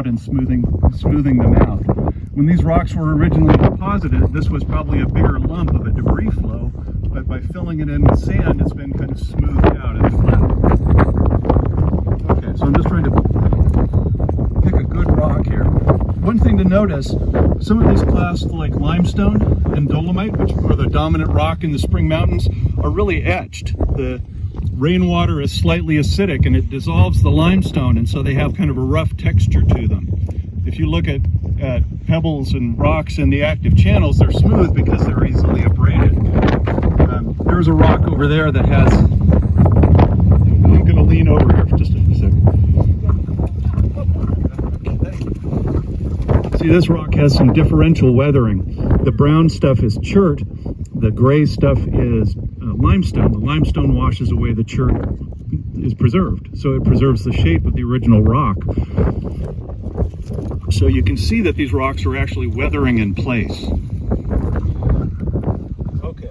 and smoothing them out. When these rocks were originally deposited, this was probably a bigger lump of a debris flow, but by filling it in with sand, it's been kind of smoothed out and flat. Okay, so I'm just trying to pick a good rock here. One thing to notice, some of these clasts like limestone and dolomite, which are the dominant rock in the Spring Mountains, are really etched. The rainwater is slightly acidic and it dissolves the limestone, and so they have kind of a rough texture to them. If you look at pebbles and rocks in the active channels, they're smooth because they're easily abraded. There's a rock over there that has, I'm going to lean over here for just a second. See, this rock has some differential weathering. The brown stuff is chert, the gray stuff is limestone. The limestone washes away the chert, is preserved, so it preserves the shape of the original rock. So you can see that these rocks are actually weathering in place. Okay.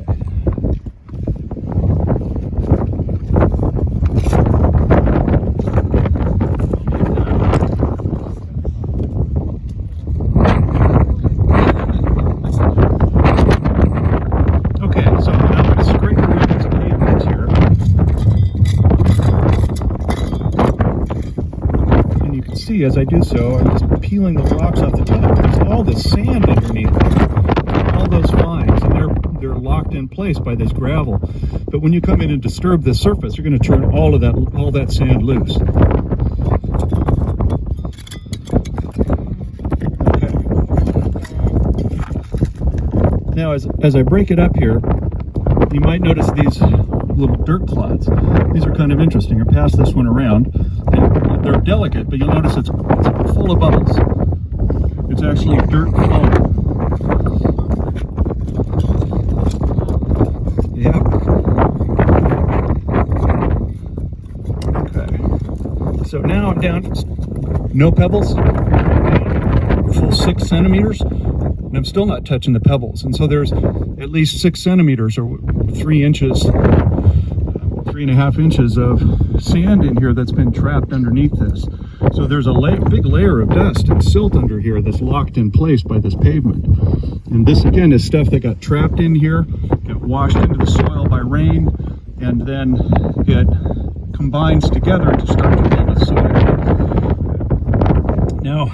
As I do so, I'm just peeling the rocks off the top. There's all this sand underneath, all those fines, and they're locked in place by this gravel. But when you come in and disturb the surface, you're going to turn all that sand loose. Okay. Now, as I break it up here, you might notice these little dirt clods. These are kind of interesting. I'll pass this one around. They're delicate, but you'll notice it's full of bubbles. It's actually dirt foam. Yep. Okay. So now I'm down to no pebbles, full 6 centimeters, and I'm still not touching the pebbles. And so there's at least 6 centimeters or 3 inches, 3.5 inches of sand in here that's been trapped underneath this. So there's a big layer of dust and silt under here that's locked in place by this pavement. And this again is stuff that got trapped in here, got washed into the soil by rain, and then it combines together to start to build a soil. Now,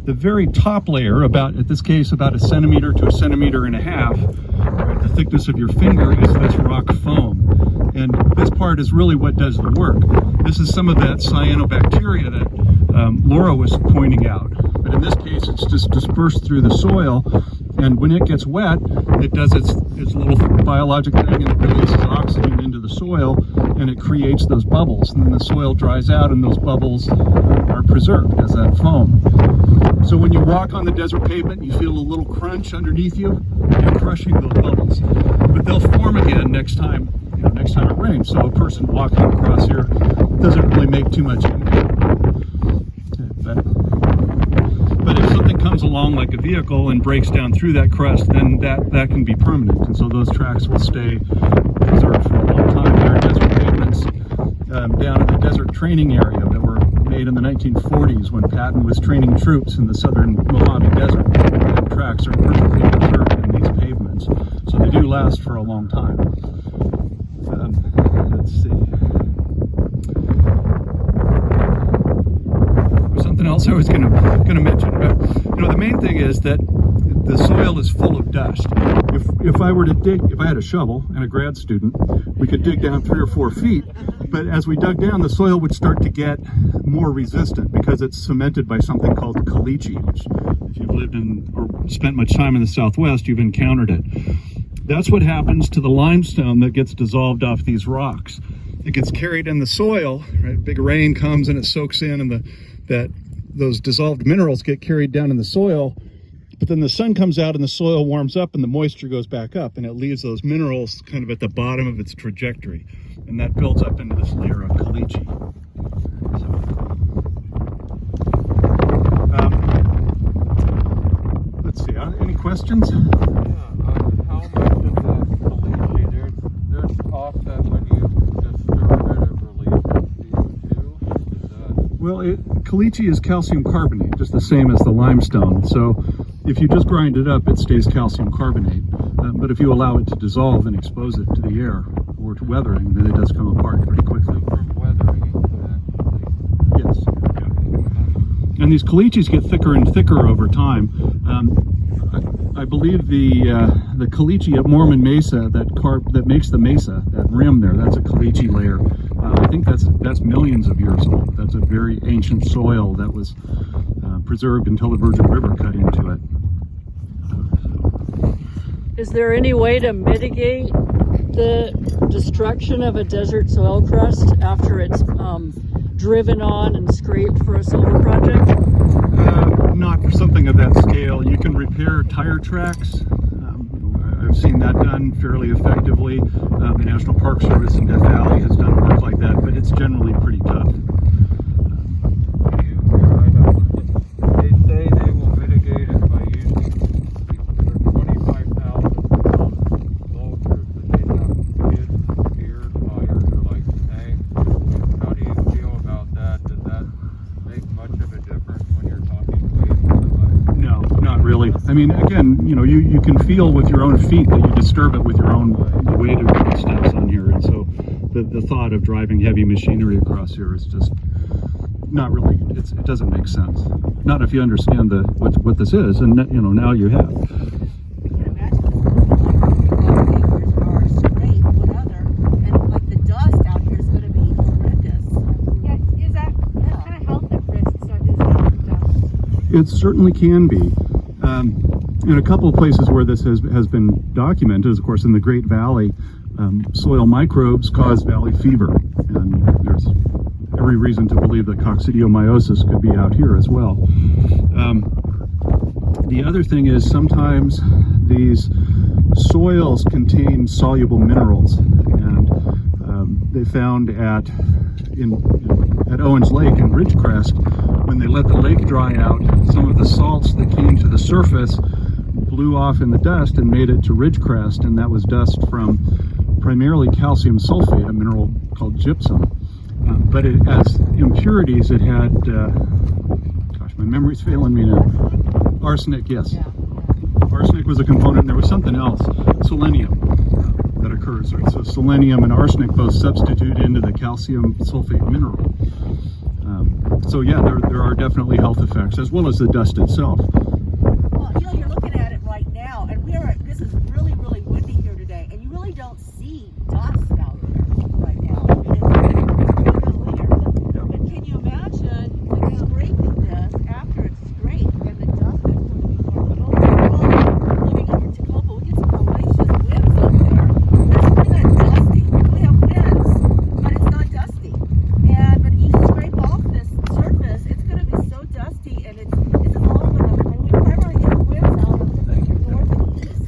the very top layer, in this case about 1 centimeter to 1.5 centimeters, right, the thickness of your finger, is this rock foam. And this part is really what does the work. This is some of that cyanobacteria that Laura was pointing out. But in this case, it's just dispersed through the soil. And when it gets wet, it does its little biologic thing and it releases oxygen into the soil and it creates those bubbles. And then the soil dries out and those bubbles are preserved as that foam. So when you walk on the desert pavement, you feel a little crunch underneath you, you're crushing those bubbles. But they'll form again next time it rains. So a person walking across here doesn't really make too much impact. But if something comes along like a vehicle and breaks down through that crust, then that can be permanent. And so those tracks will stay preserved for a long time. There are desert pavements down in the desert training area that were made in the 1940s when Patton was training troops in the southern Mojave Desert. The tracks are perfectly preserved in these pavements, so they do last for a long time. Let's see. There's something else I was going to mention. But the main thing is that the soil is full of dust. If I were to dig, if I had a shovel and a grad student, we could dig down 3 or 4 feet. But as we dug down, the soil would start to get more resistant because it's cemented by something called caliche, which if you've lived in or spent much time in the Southwest, you've encountered it. That's what happens to the limestone that gets dissolved off these rocks. It gets carried in the soil, right? Big rain comes and it soaks in, and those dissolved minerals get carried down in the soil. But then the sun comes out and the soil warms up and the moisture goes back up, and it leaves those minerals kind of at the bottom of its trajectory. And that builds up into this layer of caliche. Let's see, any questions? Yeah, how much of the caliche there's offset when you disturb it or release it? Well, caliche is calcium carbonate, just the same as the limestone. So if you just grind it up, it stays calcium carbonate. But if you allow it to dissolve and expose it to the air or to weathering, then it does come apart pretty quickly. From weathering it Yes. Yeah. And these caliches get thicker and thicker over time. I believe the caliche at Mormon Mesa that makes the mesa, that rim there, that's a caliche layer. I think that's millions of years old. That's a very ancient soil that was preserved until the Virgin River cut into it. Is there any way to mitigate the destruction of a desert soil crust after it's driven on and scraped for a solar project? Not for something of that scale. You can repair tire tracks. I've seen that done fairly effectively. The National Park Service in Death Valley has done work like that, but it's generally pretty tough. They say they will mitigate it by using their 25,000 pound bulkers that they have kids, beer, fires, or like tanks. How do you feel about that? Does that make much of a difference when you're talking waste? No, not really. I mean, again, you can feel with your own feet that you disturb it with your own weight of your steps on here, and so the thought of driving heavy machinery across here is just not really. It doesn't make sense. Not if you understand what this is, and now you have. It certainly can be. In a couple of places where this has been documented is, of course, in the Great Valley, soil microbes cause valley fever, and there's every reason to believe that coccidiomyosis could be out here as well. The other thing is sometimes these soils contain soluble minerals, and they found at Owens Lake in Ridgecrest, when they let the lake dry out, some of the salts that came to the surface blew off in the dust and made it to Ridgecrest, and that was dust from primarily calcium sulfate, a mineral called gypsum. But as impurities, it had, gosh, my memory's failing me now. Arsenic, yes. Arsenic was a component, and there was something else, selenium, that occurs, right? So selenium and arsenic both substitute into the calcium sulfate mineral. So yeah, there are definitely health effects, as well as the dust itself. Well, you're looking at it right now, and this is really, really windy here today, and you really don't see dust out there right now. I mean, it's really clear. But can you imagine scraping this after it's scraped, and the dust is going to be formed? Living over in Tacoma, we get some hellacious winds over there. It's not dusty. We have winds, but it's not dusty. And when you scrape off this surface, it's going to be so dusty, and it's all going to, and we primarily get winds out of the north and east,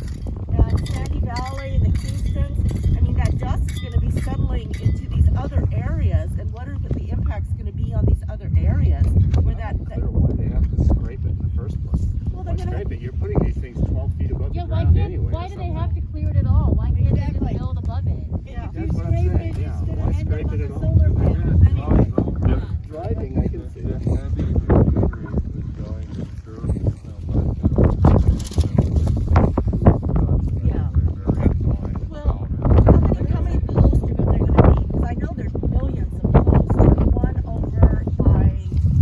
and Sandy Valley and the Kingstons. I mean, that dust is going to be settling into these other areas, and what are the impacts going to be on these other areas where that Why they have to scrape it in the first place? well, they're going Scrape to it. You're putting these things 12 feet above Yeah, the why ground can't? anyway. Why do they have to clear it at all? Why can't they Exactly. just build above it? yeah. That's what I'm saying. Yeah. Why scrape it at all? Solar panels anyway. Driving, I can see The it. heavy machinery is going through Yeah. very fine Well, powder. how many posts are there going to be? Because I know there's millions of posts. Like the one over by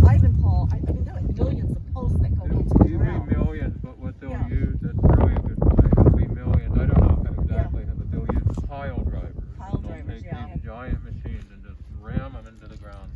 Ivanpah, I mean, there are millions of posts that go into the It'll ground. be millions, but what they'll Yeah. use, that's really a good point. It'll be millions. I don't know exactly how, but they'll use pile drivers. Pile They'll drivers, take yeah. these giant machines and just ram them into the ground.